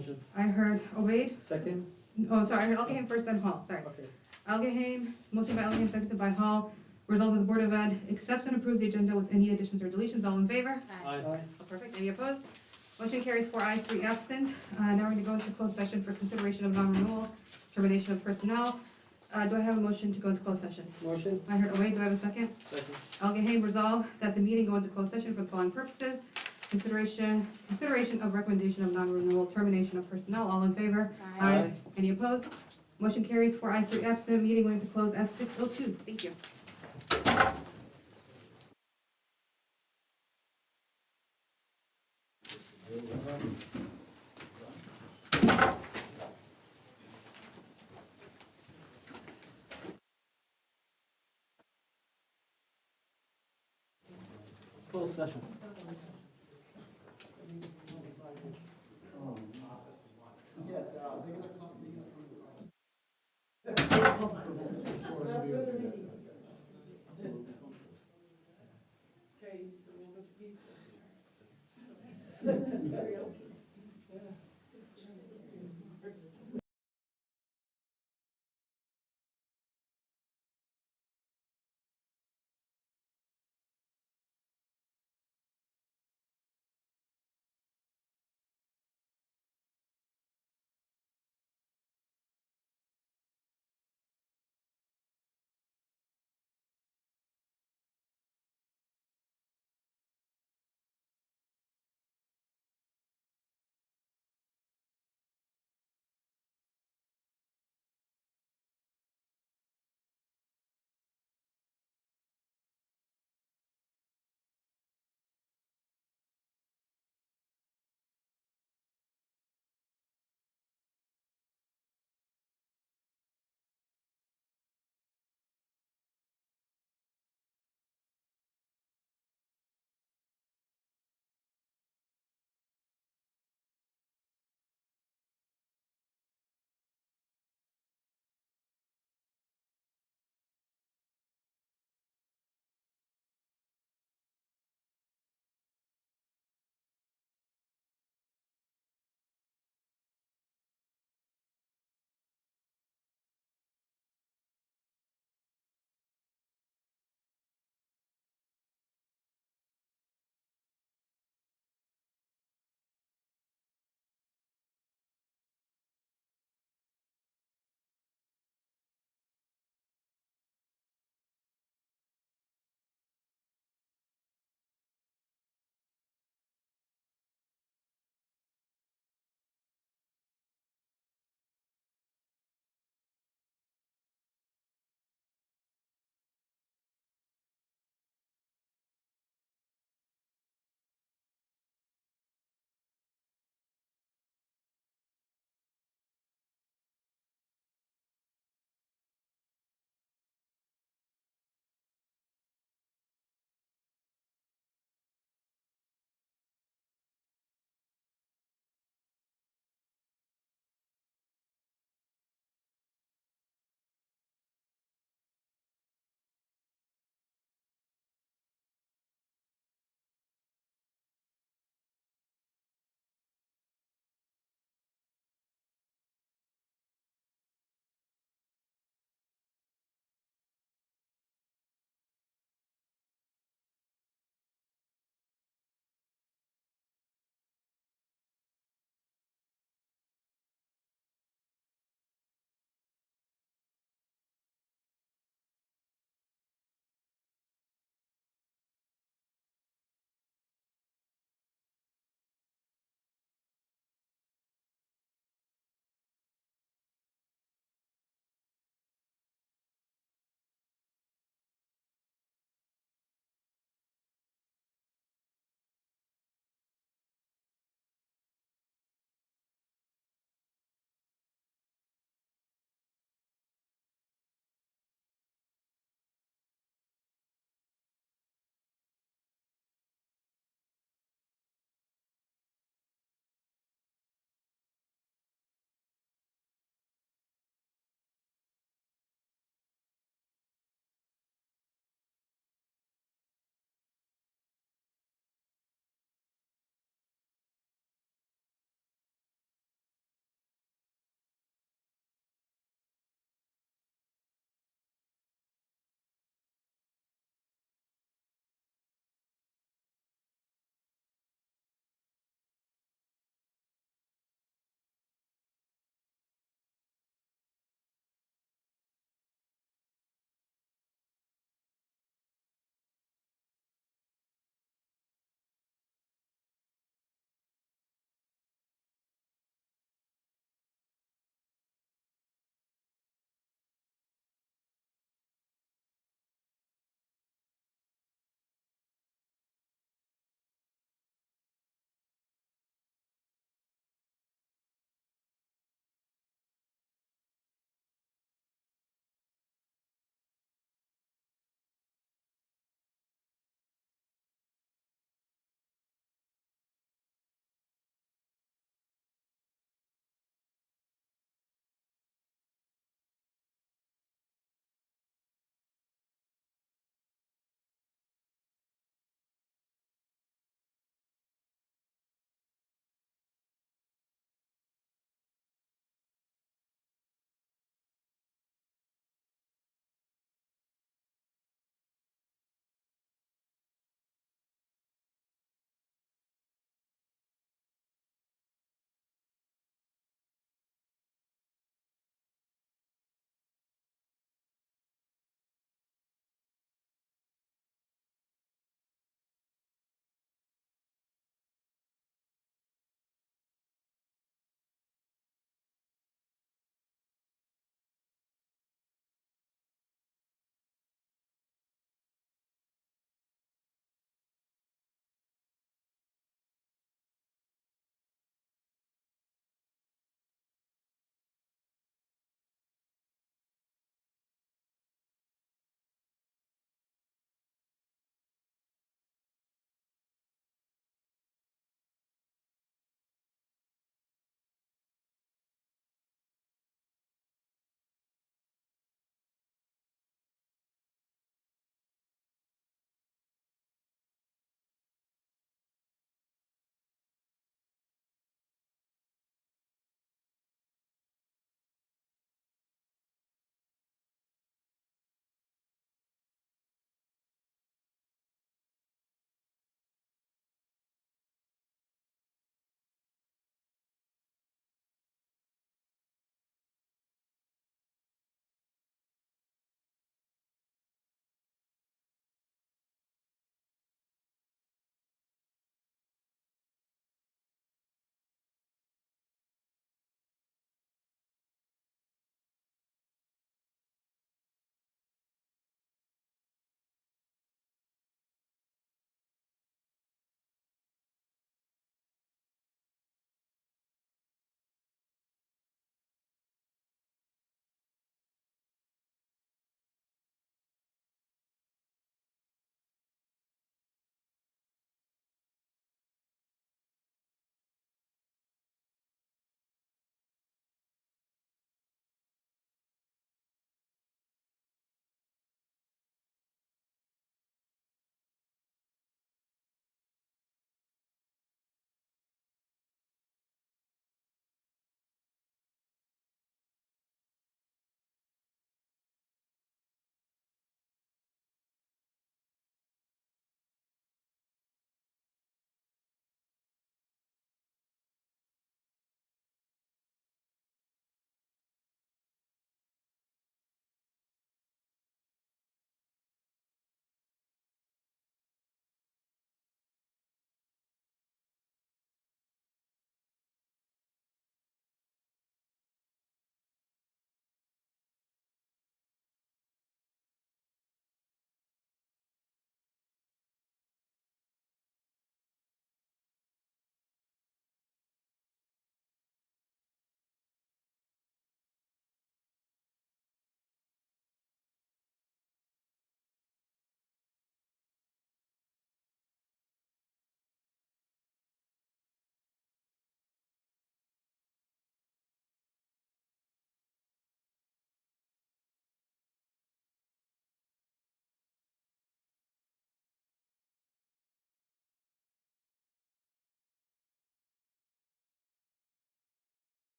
Motion. I heard Obaid. Second? Oh, sorry, I heard Algaham first, then Hall, sorry. Okay. Algaham, motion by Algaham, seconded by Hall. Resolved that the Board of Ed accepts and approves the agenda with any additions or deletions. All in favor? Aye. Oh, perfect. Any opposed? Motion carries 4 ayes, 3 absent. Now we're going to go into closed session for consideration of non-renewal, termination of personnel. Do I have a motion to go into closed session? Motion. I heard Obaid. Do I have a second? Second. Algaham, resolve that the meeting go into closed session for the following purposes. Consideration of recommendation of non-renewal, termination of personnel. All in favor? Aye. Any opposed? Motion carries 4 ayes, 3 absent. Meeting went into close at 6:02. Thank you. Closed session.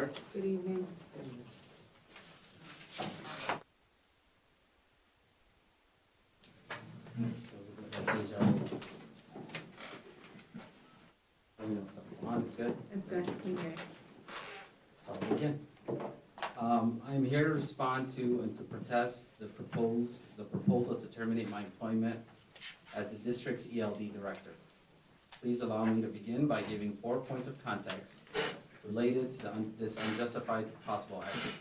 Mayor. Good evening. It's good. It's good. Okay. So I'll begin. I'm here to respond to and to protest the proposal to terminate my employment as the district's ELD director. Please allow me to begin by giving 4 points of context related to this unjustified possible action.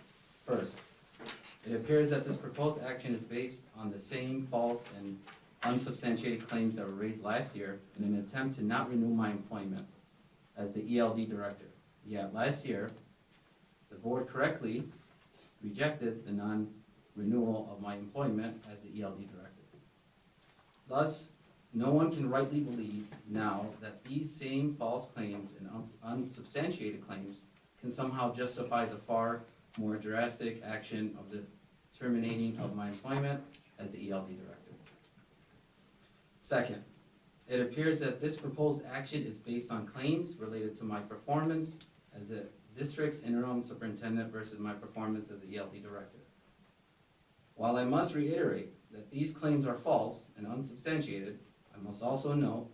First, it appears that this proposed action is based on the same false and unsubstantiated claims that were raised last year in an attempt to not renew my employment as the ELD director. Yet last year, the board correctly rejected the non-renewal of my employment as the ELD director. Thus, no one can rightly believe now that these same false claims and unsubstantiated claims can somehow justify the far more drastic action of the terminating of my employment as the ELD director. Second, it appears that this proposed action is based on claims related to my performance as the district's interim superintendent versus my performance as the ELD director. While I must reiterate that these claims are false and unsubstantiated, I must also note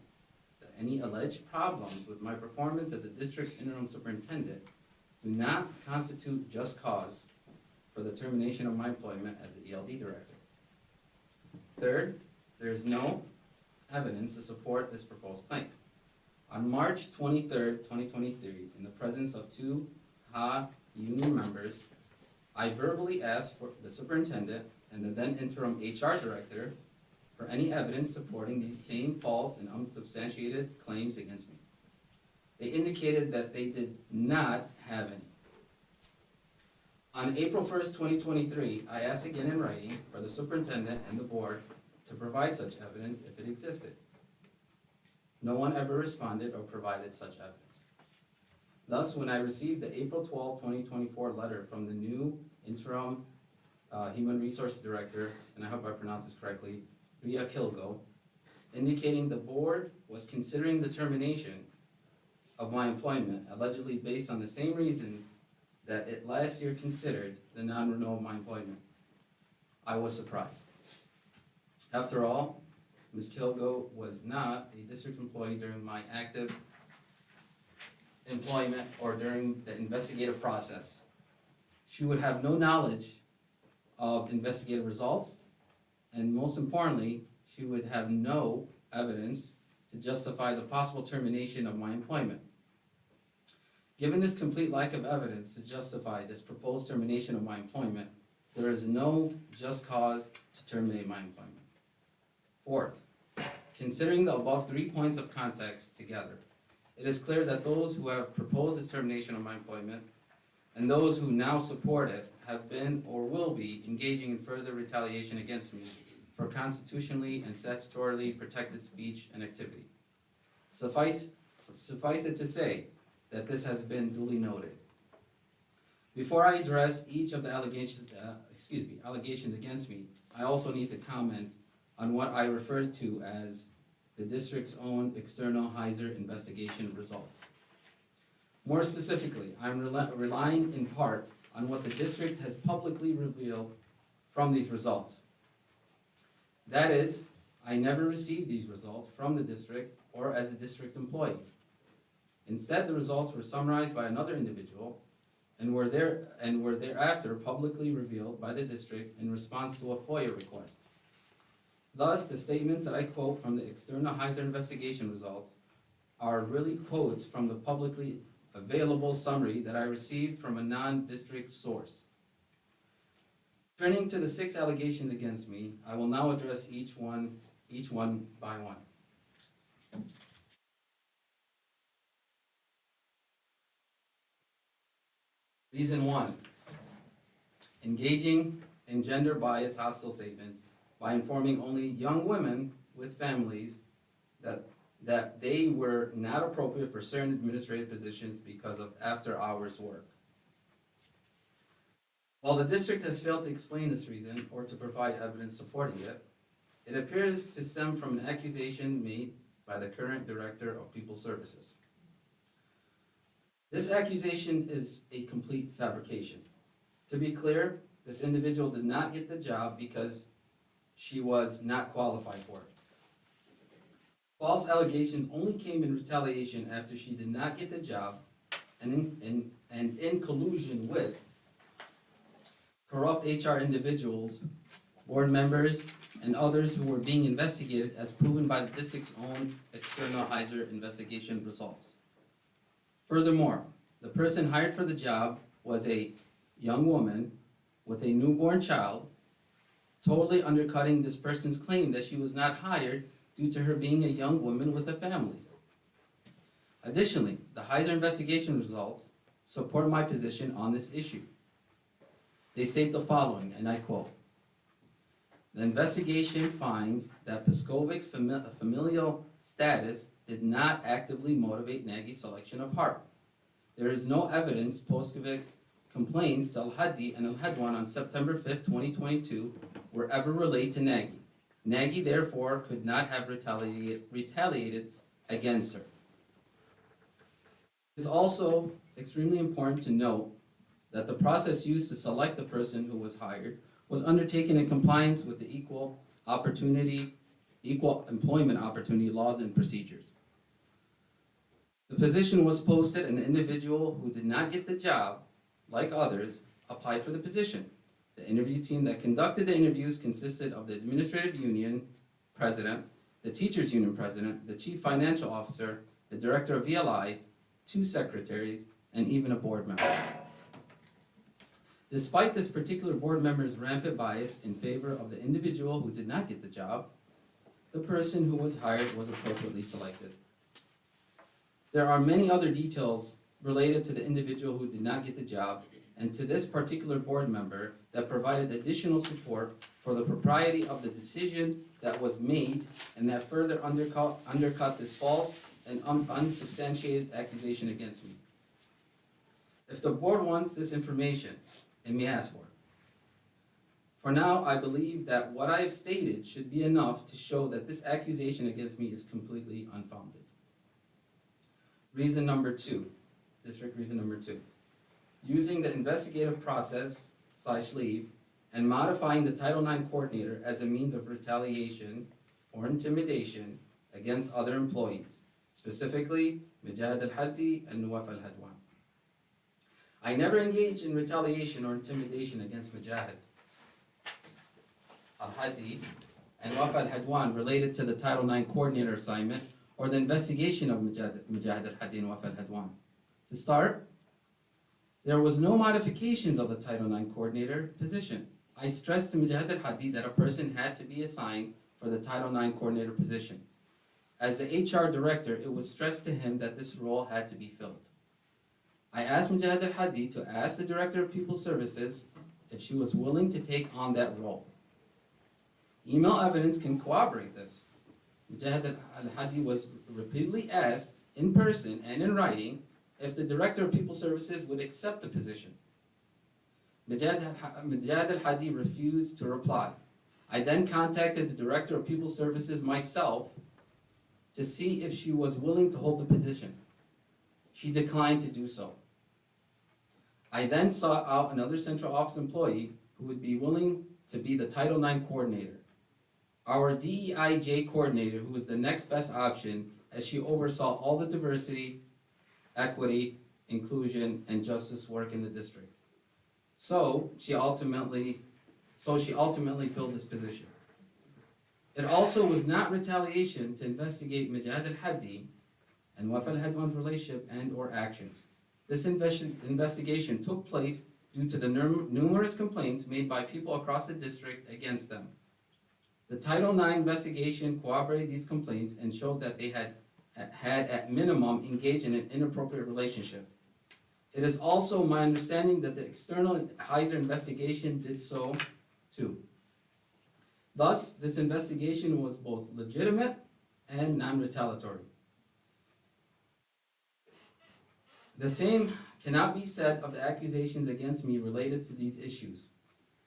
that any alleged problems with my performance as the district's interim superintendent do not constitute just cause for the termination of my employment as the ELD director. Third, there is no evidence to support this proposed claim. On March 23rd, 2023, in the presence of two HA union members, I verbally asked for the superintendent and the then interim HR director for any evidence supporting these same false and unsubstantiated claims against me. They indicated that they did not have any. On April 1st, 2023, I asked again in writing for the superintendent and the board to provide such evidence if it existed. No one ever responded or provided such evidence. Thus, when I received the April 12, 2024 letter from the new interim Human Resource Director, and I hope I pronounced this correctly, Ria Kilgo, indicating the board was considering the termination of my employment, allegedly based on the same reasons that it last year considered the non-renewal of my employment, I was surprised. After all, Ms. Kilgo was not a district employee during my active employment or during the investigative process. She would have no knowledge of investigative results, and most importantly, she would have no evidence to justify the possible termination of my employment. Given this complete lack of evidence to justify this proposed termination of my employment, there is no just cause to terminate my employment. Fourth, considering the above 3 points of context together, it is clear that those who have proposed this termination of my employment and those who now support it have been or will be engaging in further retaliation against me for constitutionally and statutorily protected speech and activity. Suffice it to say that this has been duly noted. Before I address each of the allegations against me, I also need to comment on what I refer to as the district's own external Heiser investigation results. More specifically, I'm relying in part on what the district has publicly revealed from these results. That is, I never received these results from the district or as a district employee. Instead, the results were summarized by another individual and were thereafter publicly revealed by the district in response to a FOIA request. Thus, the statements that I quote from the external Heiser investigation results are really quotes from the publicly available summary that I received from a non-district source. Turning to the 6 allegations against me, I will now address each one by one. Reason 1, engaging in gender bias hostile statements by informing only young women with families that they were not appropriate for certain administrative positions because of after-hours work. While the district has failed to explain this reason or to provide evidence supporting it, it appears to stem from an accusation made by the current Director of People Services. This accusation is a complete fabrication. To be clear, this individual did not get the job because she was not qualified for it. False allegations only came in retaliation after she did not get the job and in collusion with corrupt HR individuals, board members, and others who were being investigated as proven by the district's own external Heiser investigation results. Furthermore, the person hired for the job was a young woman with a newborn child, totally undercutting this person's claim that she was not hired due to her being a young woman with a family. Additionally, the Heiser investigation results support my position on this issue. They state the following, and I quote, "The investigation finds that Peskovic's familial status did not actively motivate Nagy's selection of Hart. There is no evidence Peskovic's complaints to Al-Hadi and Al-Hadwan on September 5th, 2022 were ever relayed to Nagy. Nagy, therefore, could not have retaliated against her." It is also extremely important to note that the process used to select the person who was hired was undertaken in compliance with the equal employment opportunity laws and procedures. The position was posted and the individual who did not get the job, like others, applied for the position. The interview team that conducted the interviews consisted of the administrative union president, the teachers union president, the chief financial officer, the director of VLI, 2 secretaries, and even a board member. Despite this particular board member's rampant bias in favor of the individual who did not get the job, the person who was hired was appropriately selected. There are many other details related to the individual who did not get the job and to this particular board member that provided additional support for the propriety of the decision that was made and that further undercut this false and unsubstantiated accusation against me. If the board wants this information, it may ask for it. For now, I believe that what I have stated should be enough to show that this accusation against me is completely unfounded. Reason number 2, district reason number 2. Using the investigative process / leave and modifying the Title IX coordinator as a means of retaliation or intimidation against other employees, specifically Mujahid Al-Hadi and Nawaf Al-Hadwan. I never engaged in retaliation or intimidation against Mujahid Al-Hadi and Nawaf Al-Hadwan related to the Title IX coordinator assignment or the investigation of Mujahid Al-Hadi and Nawaf Al-Hadwan. To start, there was no modifications of the Title IX coordinator position. I stressed to Mujahid Al-Hadi that a person had to be assigned for the Title IX coordinator position. As the HR director, it was stressed to him that this role had to be filled. I asked Mujahid Al-Hadi to ask the Director of People Services if she was willing to take on that role. Email evidence can corroborate this. Mujahid Al-Hadi was repeatedly asked in person and in writing if the Director of People Services would accept the position. Mujahid Al-Hadi refused to reply. I then contacted the Director of People Services myself to see if she was willing to hold the position. She declined to do so. I then sought out another central office employee who would be willing to be the Title IX coordinator. Our DEIJ coordinator, who was the next best option as she oversaw all the diversity, equity, inclusion, and justice work in the district. So she ultimately filled this position. It also was not retaliation to investigate Mujahid Al-Hadi and Nawaf Al-Hadwan's relationship and or actions. This investigation took place due to the numerous complaints made by people across the district against them. The Title IX investigation corroborated these complaints and showed that they had at minimum engaged in an inappropriate relationship. It is also my understanding that the external Heiser investigation did so too. Thus, this investigation was both legitimate and non-retaliatory. The same cannot be said of the accusations against me related to these issues.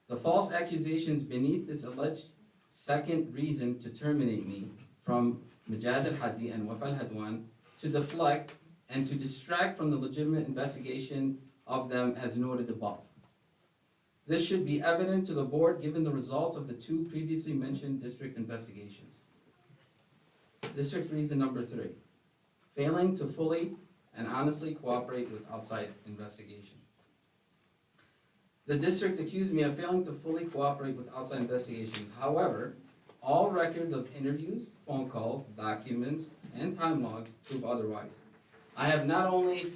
The false accusations beneath this alleged second reason to terminate me from Mujahid Al-Hadi and Nawaf Al-Hadwan to deflect and to distract from the legitimate investigation of them as noted above. This should be evident to the board given the results of the two previously mentioned district investigations. District reason number 3, failing to fully and honestly cooperate with outside investigation. The district accused me of failing to fully cooperate with outside investigations. However, all records of interviews, phone calls, documents, and time logs prove otherwise. I have not only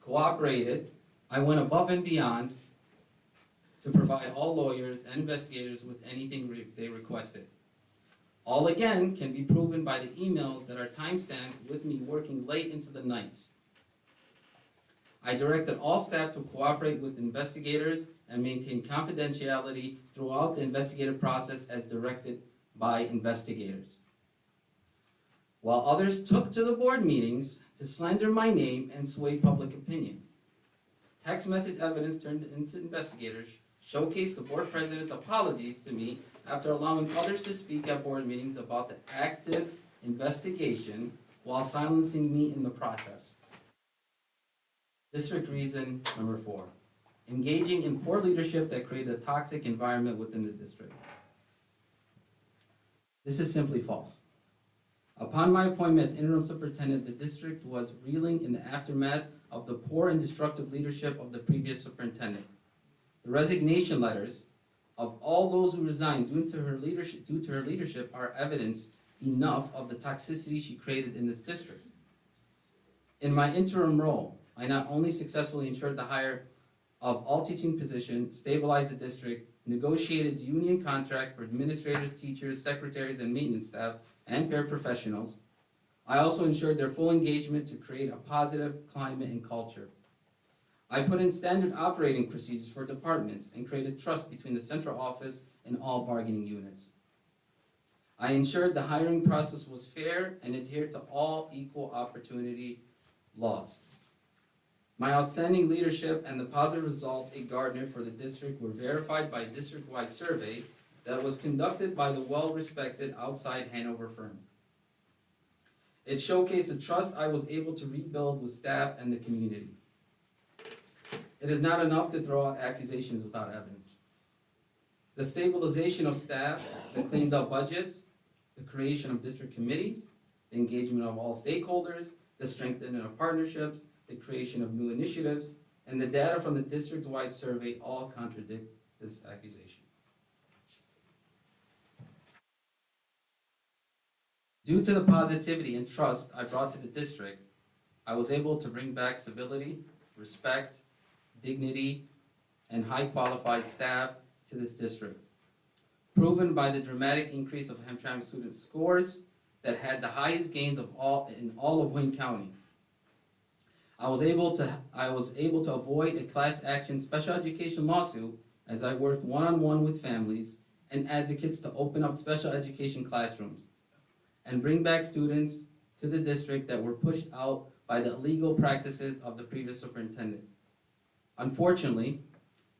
cooperated, I went above and beyond to provide all lawyers and investigators with anything they requested. All again can be proven by the emails that are timestamped with me working late into the nights. I directed all staff to cooperate with investigators and maintain confidentiality throughout the investigative process as directed by investigators. While others took to the board meetings to slander my name and sway public opinion. Text message evidence turned into investigators showcased the board president's apologies to me after allowing others to speak at board meetings about the active investigation while silencing me in the process. District reason number 4, engaging in poor leadership that created a toxic environment within the district. This is simply false. Upon my appointment as interim superintendent, the district was reeling in the aftermath of the poor and destructive leadership of the previous superintendent. The resignation letters of all those who resigned due to her leadership are evidence enough of the toxicity she created in this district. In my interim role, I not only successfully ensured the hire of all teaching positions, stabilized the district, negotiated union contracts for administrators, teachers, secretaries, and maintenance staff, and paraprofessionals. I also ensured their full engagement to create a positive climate and culture. I put in standard operating procedures for departments and created trust between the central office and all bargaining units. I ensured the hiring process was fair and adhered to all equal opportunity laws. My outstanding leadership and the positive results it garnered for the district were verified by a district-wide survey that was conducted by the well-respected outside Hanover firm. It showcased the trust I was able to rebuild with staff and the community. It is not enough to throw out accusations without evidence. The stabilization of staff, the cleaned up budgets, the creation of district committees, the engagement of all stakeholders, the strengthening of partnerships, the creation of new initiatives, and the data from the district-wide survey all contradict this accusation. Due to the positivity and trust I brought to the district, I was able to bring back stability, respect, dignity, and high qualified staff to this district, proven by the dramatic increase of Hamtramck student scores that had the highest gains of in all of Wayne County. I was able to avoid a class action special education lawsuit as I worked one-on-one with families and advocates to open up special education classrooms and bring back students to the district that were pushed out by the illegal practices of the previous superintendent. Unfortunately,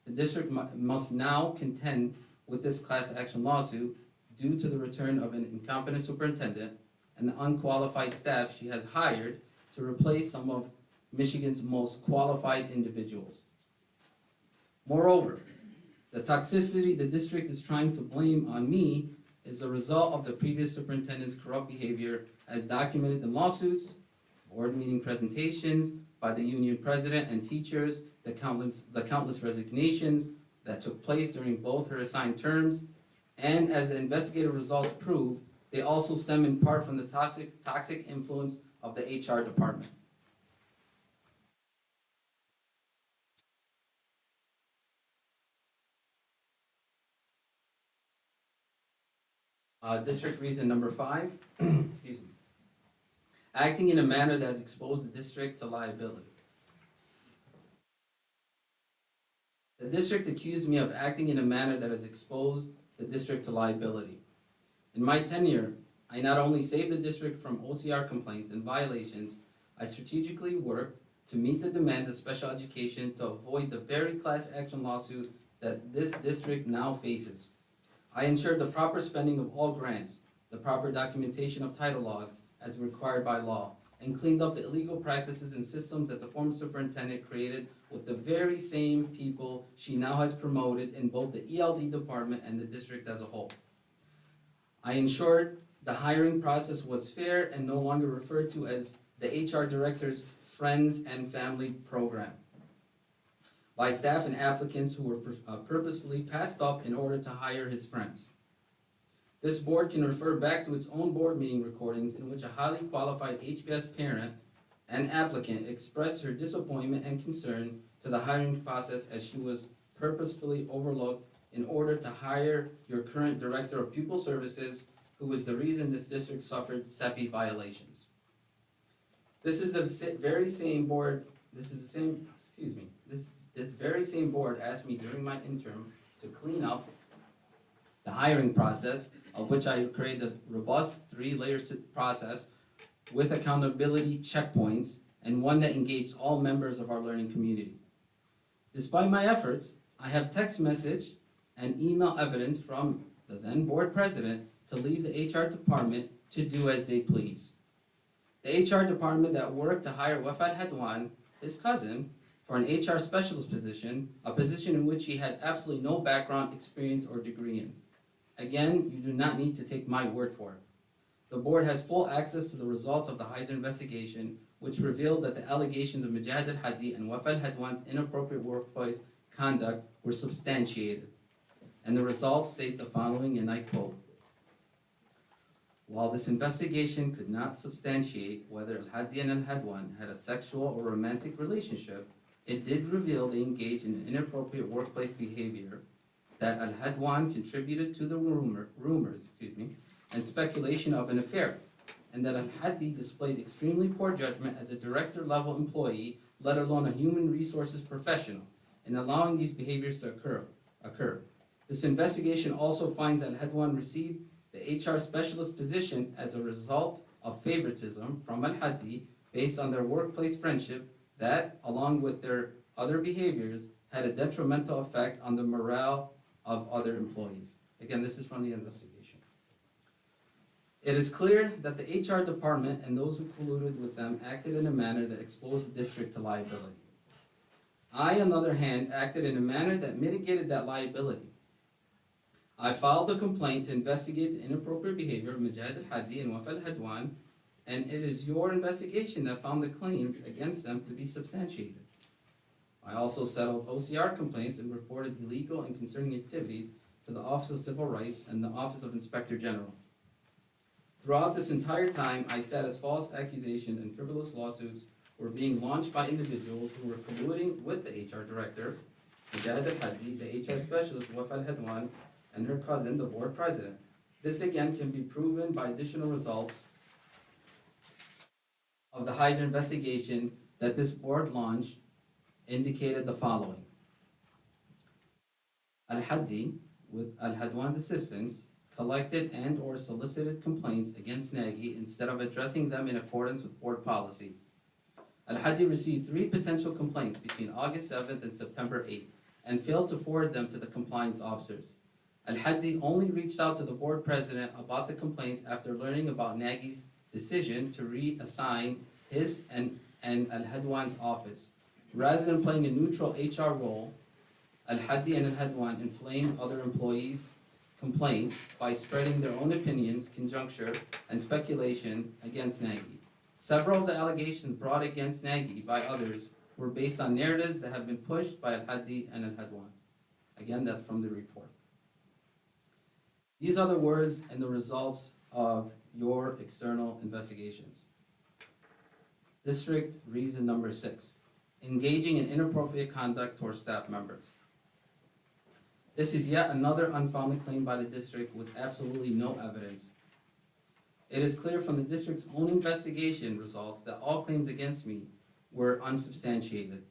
the district must now contend with this class action lawsuit due to the return of an incompetent superintendent and the unqualified staff she has hired to replace some of Michigan's most qualified individuals. Moreover, the toxicity the district is trying to blame on me is a result of the previous superintendent's corrupt behavior as documented in lawsuits, board meeting presentations by the union president and teachers, the countless resignations that took place during both her assigned terms, and as the investigative results prove, they also stem in part from the toxic influence of the HR department. District reason number 5, excuse me. Acting in a manner that has exposed the district to liability. The district accused me of acting in a manner that has exposed the district to liability. In my tenure, I not only saved the district from OCR complaints and violations, I strategically worked to meet the demands of special education to avoid the very class action lawsuit that this district now faces. I ensured the proper spending of all grants, the proper documentation of title logs as required by law, and cleaned up the illegal practices and systems that the former superintendent created with the very same people she now has promoted in both the ELD department and the district as a whole. I ensured the hiring process was fair and no longer referred to as the HR director's friends and family program by staff and applicants who were purposefully passed up in order to hire his friends. This board can refer back to its own board meeting recordings in which a highly qualified HBS parent and applicant expressed her disappointment and concern to the hiring process as she was purposefully overlooked in order to hire your current director of pupil services, who was the reason this district suffered SEPI violations. This very same board asked me during my interim to clean up the hiring process, of which I created a robust 3-layer process with accountability checkpoints and one that engaged all members of our learning community. Despite my efforts, I have text message and email evidence from the then board president to leave the HR department to do as they please. The HR department that worked to hire Wafat Hadwan, his cousin, for an HR specialist position, a position in which he had absolutely no background, experience, or degree in. Again, you do not need to take my word for it. The board has full access to the results of the Heiser investigation, which revealed that the allegations of Mujahid al-Hadi and Wafat Hadwan's inappropriate workplace conduct were substantiated. And the results state the following, and I quote, "While this investigation could not substantiate whether al-Hadi and al-Hadwan had a sexual or romantic relationship, it did reveal they engaged in inappropriate workplace behavior, that al-Hadwan contributed to the rumors and speculation of an affair, and that al-Hadi displayed extremely poor judgment as a director-level employee, let alone a human resources professional, in allowing these behaviors to occur. This investigation also finds that al-Hadwan received the HR specialist position as a result of favoritism from al-Hadi based on their workplace friendship that, along with their other behaviors, had a detrimental effect on the morale of other employees." Again, this is from the investigation. "It is clear that the HR department and those who colluded with them acted in a manner that exposed the district to liability. I, on the other hand, acted in a manner that mitigated that liability. I filed a complaint to investigate the inappropriate behavior of Mujahid al-Hadi and Wafat Hadwan, and it is your investigation that found the claims against them to be substantiated. I also settled OCR complaints and reported illegal and concerning activities to the Office of Civil Rights and the Office of Inspector General. Throughout this entire time, I sat as false accusations and frivolous lawsuits were being launched by individuals who were colluding with the HR director, Mujahid al-Hadi, the HR specialist, Wafat Hadwan, and her cousin, the board president. This again can be proven by additional results of the Heiser investigation that this board launched indicated the following. Al-Hadi, with Al-Hadwan's assistance, collected and or solicited complaints against Nagy instead of addressing them in accordance with board policy. Al-Hadi received 3 potential complaints between August 7th and September 8th and failed to forward them to the compliance officers. Al-Hadi only reached out to the board president about the complaints after learning about Nagy's decision to reassign his and Al-Hadwan's office. Rather than playing a neutral HR role, Al-Hadi and Al-Hadwan inflamed other employees' complaints by spreading their own opinions, conjecture, and speculation against Nagy. Several of the allegations brought against Nagy by others were based on narratives that have been pushed by Al-Hadi and Al-Hadwan. Again, that's from the report. These are the words and the results of your external investigations. District reason number 6, engaging in inappropriate conduct towards staff members. This is yet another unfounded claim by the district with absolutely no evidence. It is clear from the district's own investigation results that all claims against me were unsubstantiated.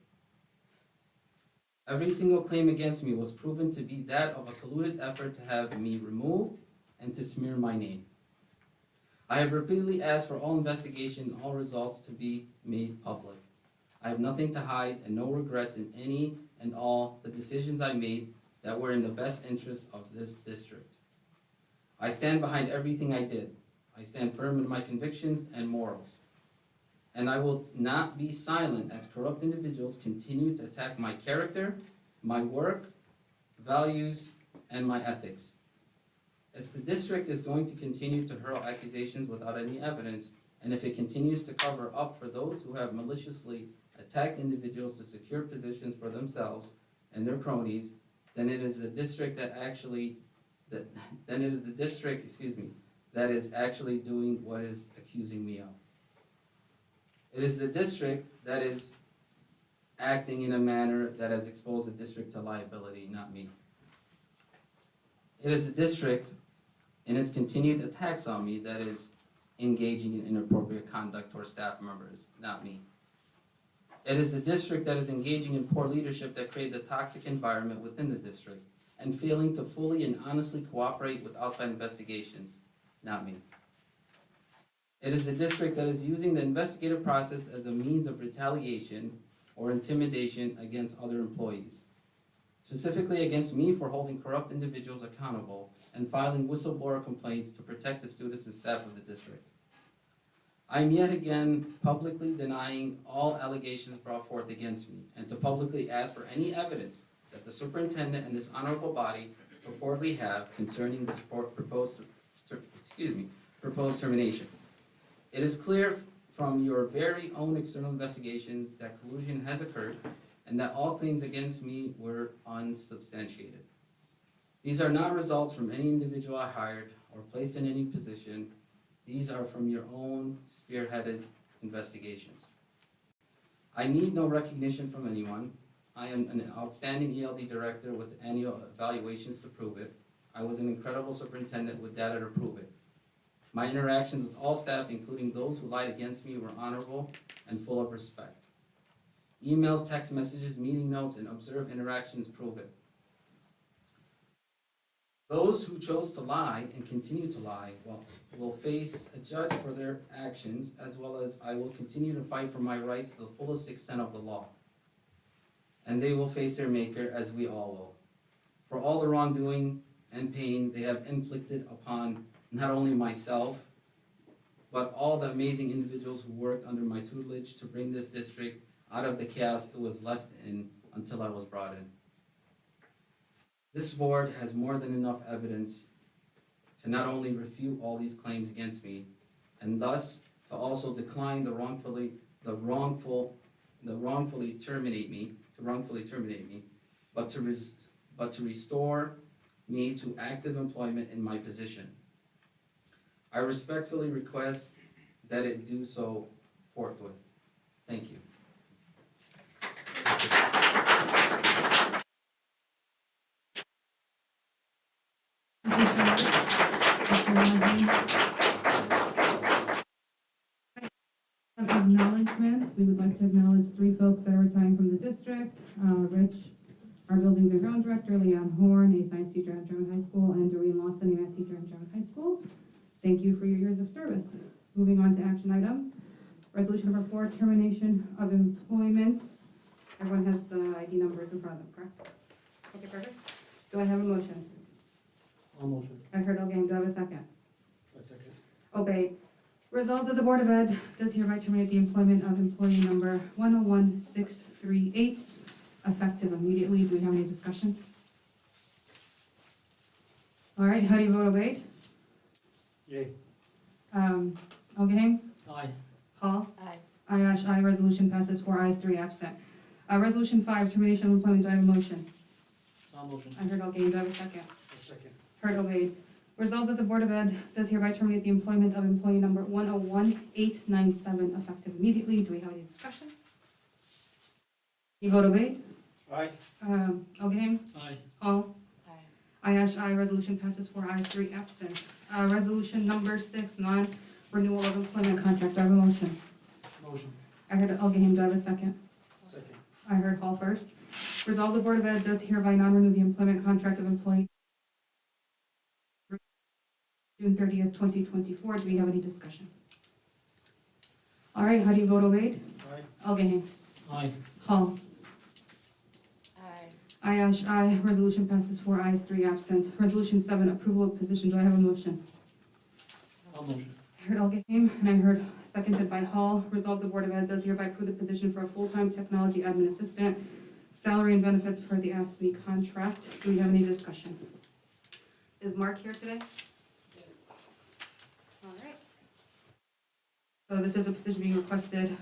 Every single claim against me was proven to be that of a colluded effort to have me removed and to smear my name. I have repeatedly asked for all investigation and all results to be made public. I have nothing to hide and no regrets in any and all the decisions I made that were in the best interest of this district. I stand behind everything I did. I stand firm in my convictions and morals. and I will not be silent as corrupt individuals continue to attack my character, my work, values, and my ethics. If the district is going to continue to hurl accusations without any evidence, and if it continues to cover up for those who have maliciously attacked individuals to secure positions for themselves and their cronies, then it is the district that is actually doing what it is accusing me of. It is the district that is acting in a manner that has exposed the district to liability, not me. It is the district, in its continued attacks on me, that is engaging in inappropriate conduct towards staff members, not me. It is the district that is engaging in poor leadership that created a toxic environment within the district and failing to fully and honestly cooperate with outside investigations, not me. It is the district that is using the investigative process as a means of retaliation or intimidation against other employees, specifically against me for holding corrupt individuals accountable and filing whistleblower complaints to protect the students and staff of the district. I am yet again publicly denying all allegations brought forth against me and to publicly ask for any evidence that the superintendent and this honorable body purportedly have concerning this proposed termination. It is clear from your very own external investigations that collusion has occurred and that all claims against me were unsubstantiated. These are not results from any individual I hired or placed in any position. These are from your own spearheaded investigations. I need no recognition from anyone. I am an outstanding ELD director with annual evaluations to prove it. I was an incredible superintendent with data to prove it. My interactions with all staff, including those who lied against me, were honorable and full of respect. Emails, text messages, meeting notes, and observed interactions prove it. Those who chose to lie and continue to lie will face a judge for their actions, as well as I will continue to fight for my rights to the fullest extent of the law. And they will face their maker, as we all will, for all the wrongdoing and pain they have inflicted upon not only myself, but all the amazing individuals who worked under my tutelage to bring this district out of the chaos it was left in until I was brought in. This board has more than enough evidence to not only refute all these claims against me, and thus to also decline to wrongfully terminate me, but to restore me to active employment in my position. I respectfully request that it do so forthwith. Thank you. Acknowledgements. We would like to acknowledge 3 folks that are retiring from the district. Rich, our buildings and ground director, Leon Horn, a science teacher at Hamtramck High School, and Doreen Lawson, a math teacher at Hamtramck High School. Thank you for your years of service. Moving on to action items. Resolution number 4, termination of employment. Everyone has the ID numbers in front of them, correct? Okay, perfect. Do I have a motion? I'll motion. I heard O'Gang. Do I have a second? A second. Obeyed. Resolved that the Board of Ed does hereby terminate the employment of employee number 101638, effective immediately. Do we have any discussion? All right, how do you vote, Obeyed? Yay. O'Gang? Aye. Hall? Aye. Ayash, aye. Resolution passes 4 ayes, 3 absent. Resolution 5, termination of employment. Do I have a motion? I'll motion. I heard O'Gang. Do I have a second? A second. Heard Obeyed. Resolved that the Board of Ed does hereby terminate the employment of employee number 101897, effective immediately. Do we have any discussion? You vote Obeyed? Aye. O'Gang? Aye. Hall? Aye. Ayash, aye. Resolution passes 4 ayes, 3 absent. Resolution number 6, non-renewal of employment contract. Do I have a motion? Motion. I heard O'Gang. Do I have a second? Second. I heard Hall first. Resolved the Board of Ed does hereby non-renew the employment contract of employee June 30th, 2024. Do we have any discussion? All right, how do you vote, Obeyed? Aye. O'Gang. Aye. Hall. Aye. Ayash, aye. Resolution passes 4 ayes, 3 absent. Resolution 7, approval of position. Do I have a motion? I'll motion. I heard Algaham, and I heard seconded by Hall. Resolve the Board of Ed does hereby approve the position for a full-time technology admin assistant, salary and benefits for the ASME contract. Do we have any discussion? Is Mark here today? All right. So this is a position being requested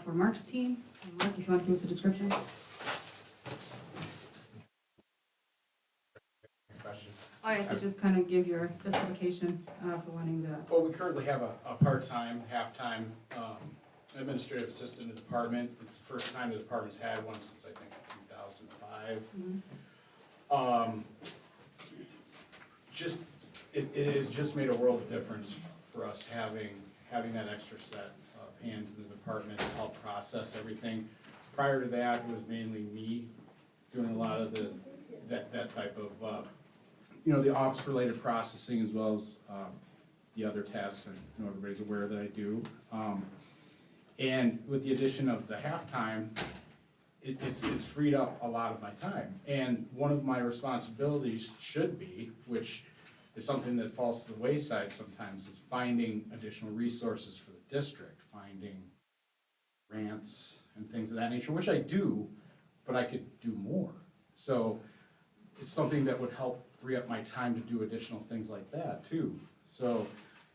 for Mark's team. Mark, if you want to give us a description. Question. Oh, yeah, so just kind of give your justification for wanting the, Well, we currently have a part-time, half-time administrative assistant in the department. It's the first time the department's had one since, I think, 2005. Just, it just made a world of difference for us having that extra set of hands in the department to help process everything. Prior to that, it was mainly me doing a lot of that type of, the office-related processing as well as the other tasks, and everybody's aware that I do. And with the addition of the halftime, it's freed up a lot of my time. And one of my responsibilities should be, which is something that falls to the wayside sometimes, is finding additional resources for the district, finding grants and things of that nature, which I do, but I could do more. So it's something that would help free up my time to do additional things like that too. So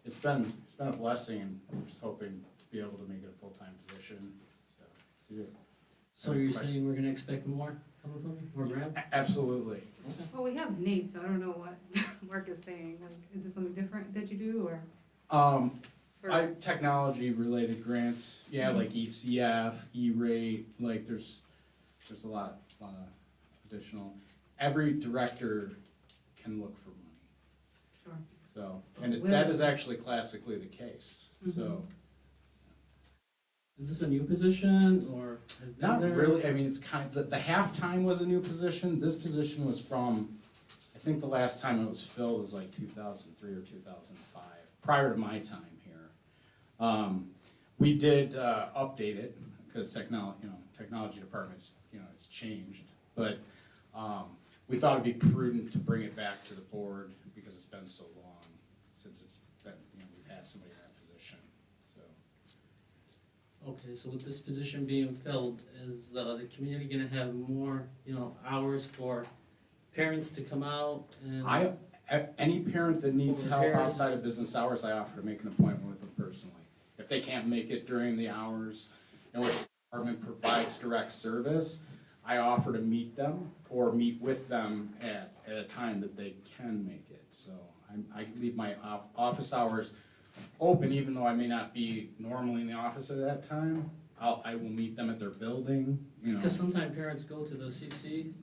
it's been a blessing, and I'm just hoping to be able to make it a full-time position. So you're saying we're gonna expect more coming from you, more grants? Absolutely. well, we have Nate, so I don't know what Mark is saying. Like, is it something different that you do, or? Technology-related grants, yeah, like ECF, E-rate, like there's a lot of additional. Every director can look for money. Sure. So, and that is actually classically the case, so. Is this a new position, or has been Not there? really, I mean, it's the halftime was a new position, this position was from, I think the last time it was filled was like 2003 or 2005, prior to my time here. We did update it, because technology departments, it's changed, but we thought it'd be prudent to bring it back to the board, because it's been so long since it's been, we've had somebody in that position, so. Okay, so with this position being filled, is the community gonna have more, hours for parents to come out and? Any parent that needs For help repairs. outside of business hours, I offer to make an appointment with them personally. If they can't make it during the hours in which the department provides direct service, I offer to meet them or meet with them at a time that they can make it. So I leave my office hours open, even though I may not be normally in the office at that time. I will meet them at their building, Because sometimes parents go to the CC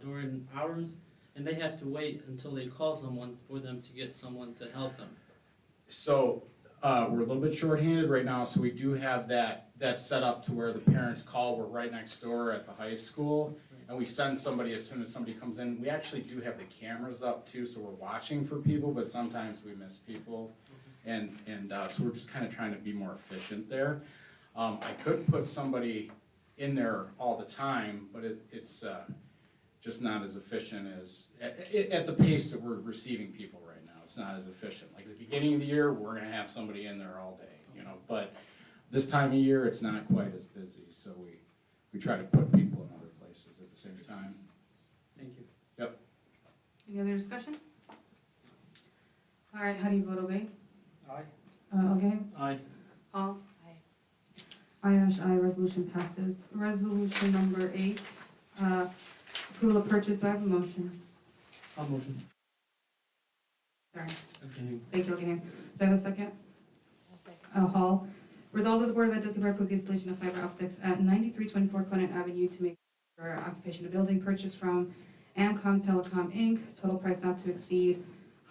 during hours, and they have to wait until they call someone for them to get someone to help them. So, we're a little bit shorthanded right now, so we do have that set up to where the parents call, we're right next door at the high school, and we send somebody as soon as somebody comes in. We actually do have the cameras up too, so we're watching for people, but sometimes we miss people. And so we're just kind of trying to be more efficient there. I could put somebody in there all the time, but it's just not as efficient as, at the pace that we're receiving people right now, it's not as efficient. Like at the beginning of the year, we're gonna have somebody in there all day, but this time of year, it's not quite as busy, so we try to put people in other places at the same time. Thank you. Yep. Any other discussion? All right, how do you vote, Obey? Aye. Okay, Aye. Paul? Aye, Ash, aye, resolution passes. Resolution number 8, approval of purchase, do I have a motion? I'll motion. Sorry, Okay. thank you, okay. Do I have a second? Hall. Resolved that the Board of Ed does hereby approve the installation of fiber optics at 9324 Conant Avenue to make for occupation of building purchased from Amcom Telecom, Inc., total price not to exceed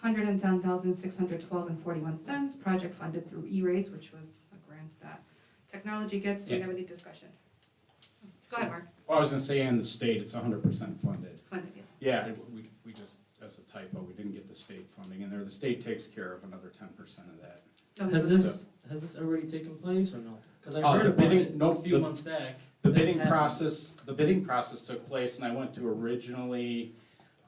$110,612.41, project funded through E-rates, which was a grant that technology gets. Do we have any discussion? Go ahead, Mark. Well, I was gonna say, in the state, it's 100% funded. Funded, yeah. Yeah, we just, that's a typo, we didn't get the state funding in there. The state takes care of another 10% of that. Okay, Has this already taken place or no? Because I Oh, heard the about bidding- it no, a few months back. The That's bidding happening. process took place, and I went to originally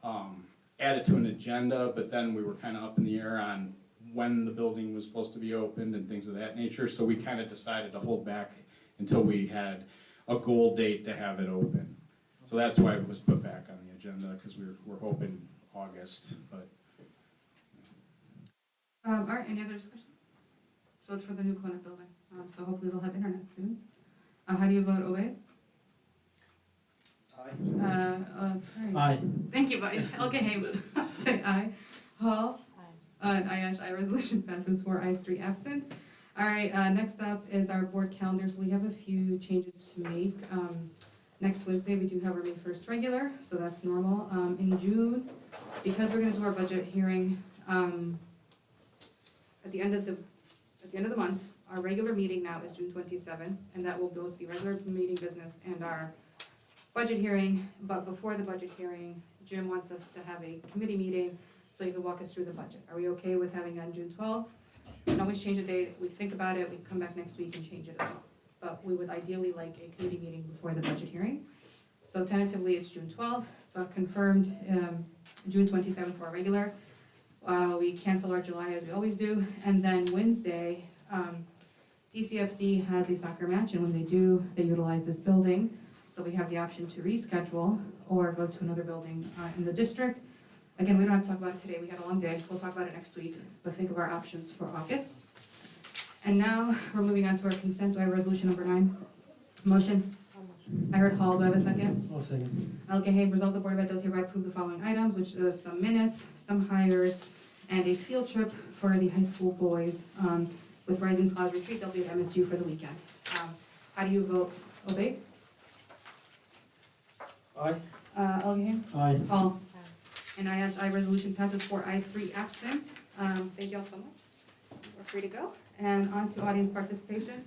add it to an agenda, but then we were kind of up in the air on when the building was supposed to be opened and things of that nature, so we kind of decided to hold back until we had a goal date to have it open. So that's why it was put back on the agenda, because we're hoping August, but All right, any other discussion? So it's for the new clinic building, so hopefully they'll have internet soon. How do you vote, Obey? Sorry. Aye. Thank you, buddy. Okay, I'll say aye. Hall? Aye. Aye, resolution passes 4 ayes, 3 absent. All right, next up is our board calendar, so we have a few changes to make. Next Wednesday, we do have our May 1st regular, so that's normal. In June, because we're gonna do our budget hearing, at the end of the month, our regular meeting now is June 27th, and that will both be regular meeting business and our budget hearing. But before the budget hearing, Jim wants us to have a committee meeting so he can walk us through the budget. Are we okay with having it on June 12th? We can always change the date. We think about it, we can come back next week and change it as well. But we would ideally like a committee meeting before the budget hearing. So tentatively, it's June 12th, but confirmed June 27th for our regular. We cancel our July as we always do, and then Wednesday, DCFC has a soccer match, and when they do, they utilize this building. So we have the option to reschedule or go to another building in the district. Again, we don't have to talk about it today, we had a long day, so we'll talk about it next week, but think of our options for August. And now, we're moving on to our consent. Do I have resolution number 9? Motion? I heard Paul, do I have a second? I'll second. Okay, hey, resolve the Board of Ed does hereby approve the following items, which is some minutes, some hires, and a field trip for the high school boys with Rising Stars Retreat. They'll be at MSU for the weekend. How do you vote? Obey? Aye. Elgin? Aye. Paul? And I resolution passes 4 ayes, 3 absent. Thank you all so much. We're free to go. And on to audience participation.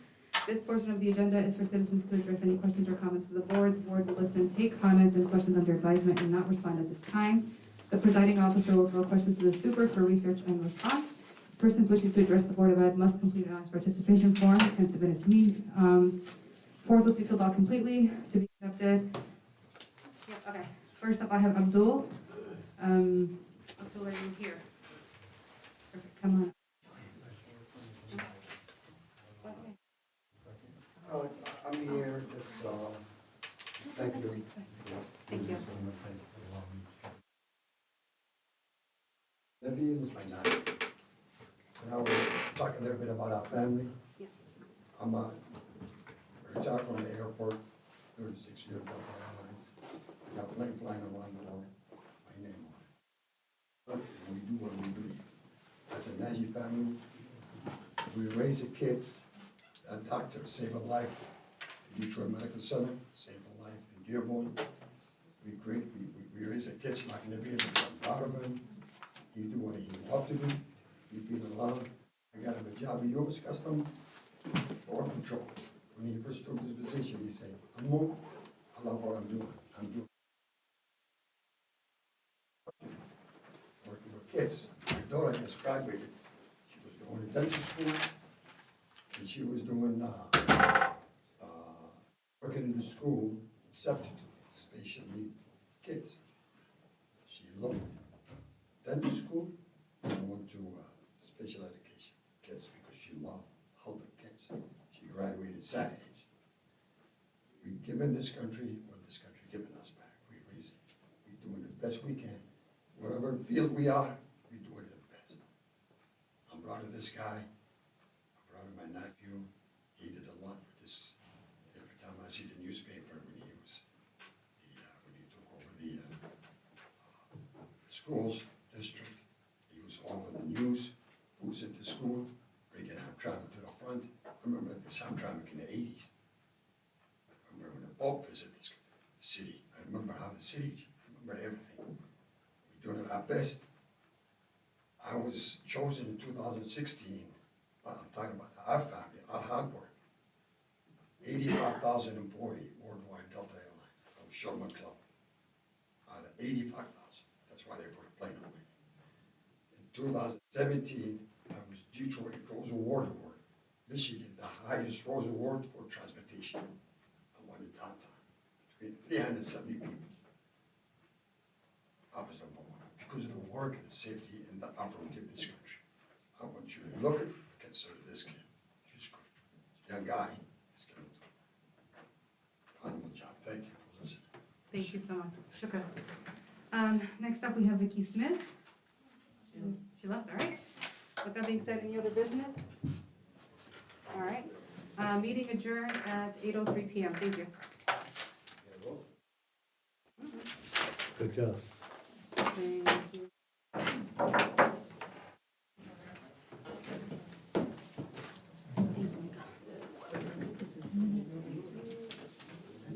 This portion of the agenda is for citizens to address any questions or comments to the board. The board will listen, take comments and questions under advisement, and not respond at this time. The presiding officer will throw questions to the super for research and response. Persons wishing to address the Board of Ed must complete an honest participation form and submit it to me. Forms must be filled out completely to be accepted. Yep, okay. First up, I have Abdul. Abdul, are you here? Perfect, come on. I'm here, just, thank you. Thank you. Debbie is my niece. And I was talking a little bit about our family. Yes. I'm retired from the airport, 36 years Delta Airlines. I got plane flying around the world, my name on it. We do what we believe. As a Nazi family, we raise the kids. A doctor saved a life in Detroit Medical Center, saved a life in Dearborn. We raise the kids like Libya, I'm proud of him. He do what he loved to do. He people love. I got him a job in U.S. Customs, Border Patrol. When he first took this position, he said, I love what I'm doing. Working with kids. My daughter just graduated. She was going to dental school. And she was doing, working in the school, substitute, special need kids. She loved dental school and went to special education for kids because she loved helping kids. She graduated Saturdays. We've given this country what this country given us back. We're doing the best we can. Whatever field we are, we're doing it the best. I'm proud of this guy. My nephew, he did a lot for this. Every time I see the newspaper when he took over the schools district, he was all over the news. Who's at the school, bringing Hamtramck to the front. I remember this Hamtramck in the 80s. I remember when the Pope visited the city. I remember how the city. I remember everything. We're doing it our best. I was chosen in 2016. I'm talking about our family, our hard work. 85,000 employee worldwide Delta Airlines from Sherman Club. Out of 85,000, that's why they put a plane on me. In 2017, I was Detroit Rose Award. Michigan, the highest Rose Award for transportation. I won it downtown, between 370 people. I was number one because of the work, the safety, and the effort we give this country. I won look at, consider this kid. He's good. Young guy. He's gonna do a wonderful job. Thank you for listening. Thank you so much. Shukra. Next up, we have Vicky Smith. She left, all right. With that being said, any other business? All right. Meeting adjourned at 8:03 PM. Thank you. Good job. Thank you.